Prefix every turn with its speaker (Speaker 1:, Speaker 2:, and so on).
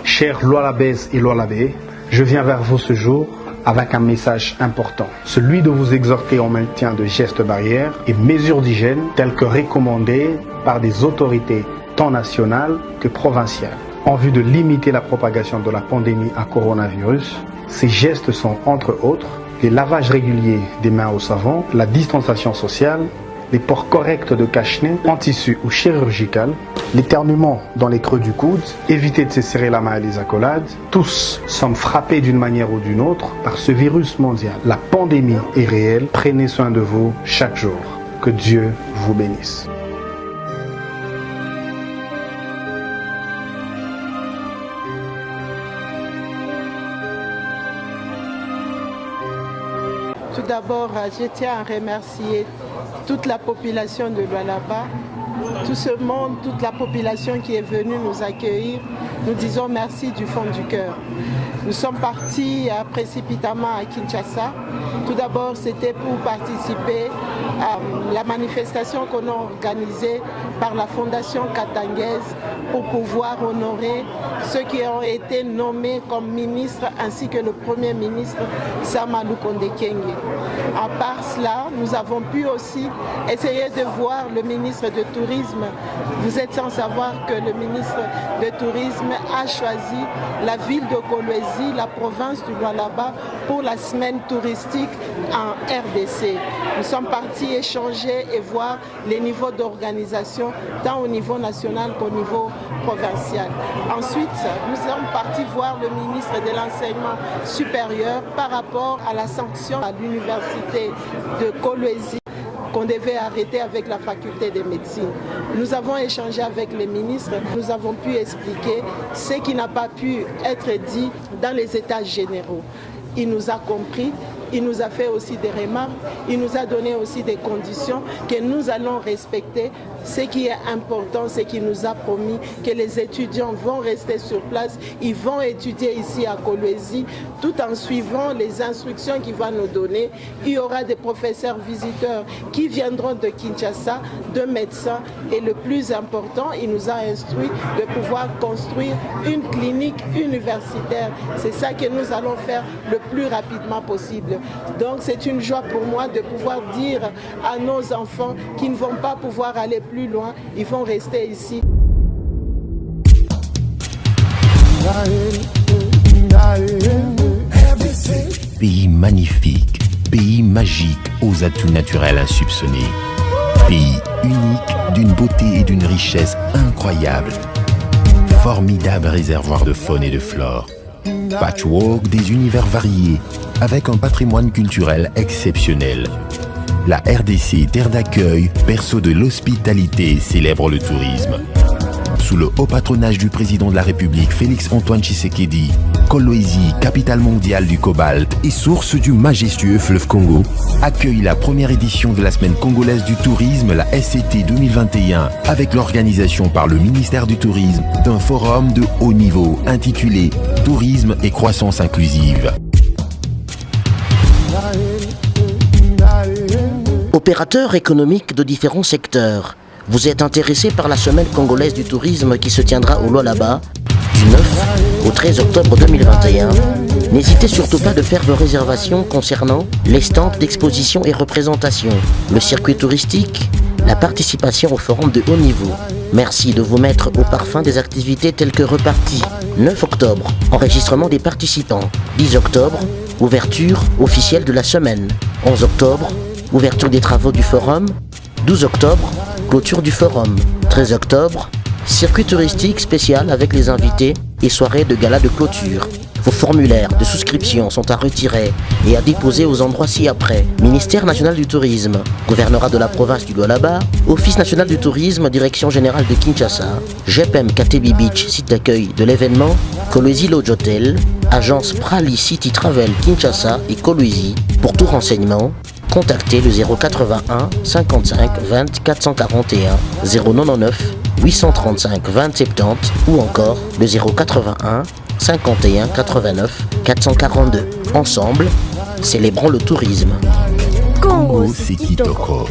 Speaker 1: Chers Lualabaises et Lualabais, je viens vers vous ce jour avec un message important, celui de vous exhorter au maintien de gestes barrières et mesures d'hygiène telles que recommandées par des autorités tant nationales que provinciales. En vue de limiter la propagation de la pandémie à coronavirus, ces gestes sont entre autres les lavages réguliers des mains au savon, la distanciation sociale, les ports corrects de cache-nez en tissu ou chirurgical, l'éternuement dans les creux du coude, éviter de se serrer la main et les accolades. Tous sommes frappés d'une manière ou d'une autre par ce virus mondial. La pandémie est réelle, prenez soin de vous chaque jour. Que Dieu vous bénisse.
Speaker 2: Tout d'abord, je tiens à remercier toute la population de Lualaba, tout ce monde, toute la population qui est venue nous accueillir. Nous disons merci du fond du cœur. Nous sommes partis précipitamment à Kinshasa. Tout d'abord, c'était pour participer à la manifestation qu'on a organisée par la Fondation Katangaise pour pouvoir honorer ceux qui ont été nommés comme ministres ainsi que le Premier ministre Samalou Konde Kyenge. À part cela, nous avons pu aussi essayer de voir le ministre de Tourisme. Vous êtes sans savoir que le ministre de Tourisme a choisi la ville de Kolwezi, la province du Lualaba, pour la semaine touristique en RDC. Nous sommes partis échanger et voir les niveaux d'organisation, tant au niveau national qu'au niveau provincial. Ensuite, nous sommes partis voir le ministre de l'Enseignement supérieur par rapport à la sanction à l'université de Kolwezi qu'on devait arrêter avec la faculté de médecine. Nous avons échangé avec les ministres, nous avons pu expliquer ce qui n'a pas pu être dit dans les états généraux. Il nous a compris, il nous a fait aussi des remarques, il nous a donné aussi des conditions que nous allons respecter. Ce qui est important, c'est qu'il nous a promis que les étudiants vont rester sur place, ils vont étudier ici à Kolwezi, tout en suivant les instructions qu'il va nous donner. Il y aura des professeurs visiteurs qui viendront de Kinshasa, de médecins, et le plus important, il nous a instruit de pouvoir construire une clinique universitaire. C'est ça que nous allons faire le plus rapidement possible. Donc c'est une joie pour moi de pouvoir dire à nos enfants qu'ils ne vont pas pouvoir aller plus loin, ils vont rester ici.
Speaker 3: Pays magnifique, pays magique aux atouts naturels insoupçonnés. Pays unique d'une beauté et d'une richesse incroyables. Formidable réservoir de faune et de flore. Patchwork des univers variés avec un patrimoine culturel exceptionnel. La RDC, terre d'accueil, berceau de l'hospitalité, célèbre le tourisme. Sous le haut patronage du président de la République, Félix-Antoine Tshisekedi, Kolwezi, capitale mondiale du cobalt et source du majestueux fleuve Congo, accueille la première édition de la Semaine congolaise du tourisme, la SCT 2021, avec l'organisation par le ministère du Tourisme d'un forum de haut niveau intitulé « Tourisme et croissance inclusive ».
Speaker 4: Opérateurs économiques de différents secteurs, vous êtes intéressé par la Semaine congolaise du tourisme qui se tiendra au Lualaba du 9 au 13 octobre 2021. N'hésitez surtout pas de faire vos réservations concernant les stands d'exposition et représentation, le circuit touristique, la participation au forum de haut niveau. Merci de vous mettre au parfum des activités telles que reparties. 9 octobre, enregistrement des participants. 10 octobre, ouverture officielle de la semaine. 11 octobre, ouverture des travaux du forum. 12 octobre, clôture du forum. 13 octobre, circuit touristique spécial avec les invités et soirée de gala de clôture. Vos formulaires de souscription sont à retirer et à déposer aux endroits ci-après. Ministère national du tourisme, gouvernorat de la province du Lualaba, Office national du tourisme, direction générale de Kinshasa, GEPEM Katebi Beach, site d'accueil de l'événement, Kolwezi Lodge Hotel, agence Prali City Travel Kinshasa et Kolwezi. Pour tout renseignement, contactez le 081 55 20 441 099 835 20 70 ou encore le 081 51 89 442. Ensemble, célébrons le tourisme.
Speaker 3: Congo, c'est Kitoko.